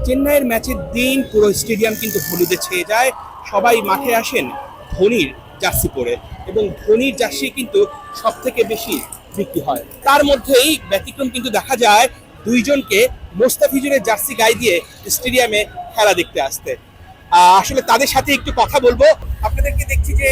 চেন্নাইয়ের ম্যাচের দিন পুরো স্টেডিয়াম কিন্তু হলুদে ছেয়ে যায়। সবাই মাঠে আসেন ধোনির জার্সি পরে, এবং ধোনির জার্সি কিন্তু সব থেকে বেশি বিক্রি হয়। তার মধ্যেই ব্যতিক্রম কিন্তু দেখা যায় দুইজনকে মোস্তাফিজুরের জার্সি গায়ে দিয়ে স্টেডিয়ামে খেলা দেখতে আসতে। আসলে তাদের সাথে একটু কথা বলবো। আপনাদেরকে দেখছি যে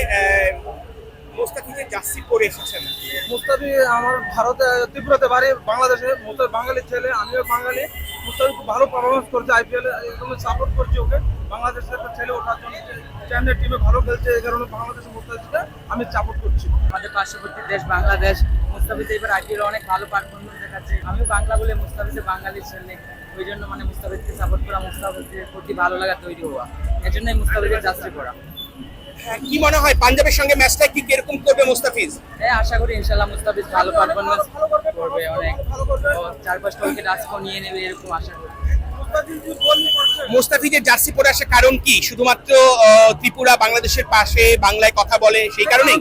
মোস্তাফিজের জার্সি পরে এসেছেন। মুস্তাফি আমার ভারতে ত্রিপুরাতে বাড়ি, বাংলাদেশে। মুস্তাফি বাঙালি ছেলে, আমিও বাঙালি। মুস্তাফি খুব ভালো পারফরমেন্স করছে আইপিএল এ, একদম সাপোর্ট করছি ওকে। বাংলাদেশের একটা ছেলে ওঠার জন্য, চেন্নাই টিমে ভালো খেলছে, এই কারণে বাংলাদেশের মুস্তাফিকে আমি সাপোর্ট করছি। আমাদের পার্শ্ববর্তী দেশ বাংলাদেশ, মুস্তাফিজ এবার আইপিএল অনেক ভালো পারফরমেন্স দেখাচ্ছে। আমিও বাংলা বলে মুস্তাফিজে বাঙালি ছেলে, ওই জন্য মুস্তাফিজকে সাপোর্ট করা, মুস্তাফিজের প্রতি ভালো লাগা তৈরি হওয়া, এই জন্যই মুস্তাফিজের জার্সি পরা। কি মনে হয় পাঞ্জাবের সঙ্গে ম্যাচটা কি কিরকম করবে মুস্তাফিজ? হ্যাঁ, আশা করি ইনশাল্লাহ মুস্তাফিজ ভালো পারফরমেন্স করবে, অনেক 4-5টা উইকেট আজকেও নিয়ে নেবে, এরকম আশা করি। মুস্তাফিজের জার্সি পরে আসার কারণ কি? শুধুমাত্র ত্রিপুরা বাংলাদেশের পাশে, বাংলায় কথা বলে সেই কারণেই?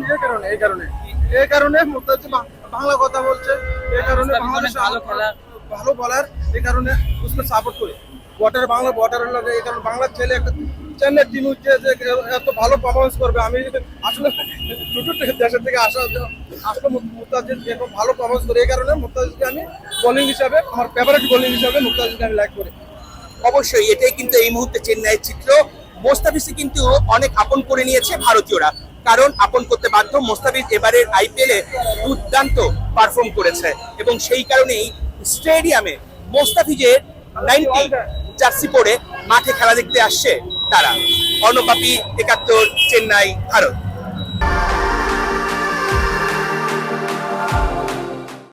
এই কারণে মুস্তাফি বাংলা কথা বলছে, এই কারণে বাংলাদেশে ভালো খেলা, ভালো বলার, এই কারণে उसको সাপোর্ট করি। বাংলা বর্ডারের লাগে, এই কারণে বাংলার ছেলে একটা চেন্নাই টিম উঠছে যে এত ভালো পারফরমেন্স করবে। আমি আসলে ছোট দেশের থেকে আসলে মুস্তাফিজ এরকম ভালো পারফরমেন্স করে, এই কারণে মুস্তাফিজকে আমি বোলিং হিসাবে, আমার ফেভারিট বোলিং হিসাবে মুস্তাফিজকে আমি লাইক করি। অবশ্যই এটাই কিন্তু এই মুহূর্তে চেন্নাইয়ের চিত্র। মোস্তাফিজকে কিন্তু অনেক আপন করে নিয়েছে ভারতীয়রা, কারণ আপন করতে বাধ্য। মোস্তাফিজ এবারের আইপিএলে দুর্দান্ত পারফর্ম করেছে, এবং সেই কারণেই স্টেডিয়ামে মোস্তাফিজের 90 জার্সি পরে মাঠে খেলা দেখতে আসছে তারা। অর্ণব বাপি, 71, চেন্নাই, ভারত।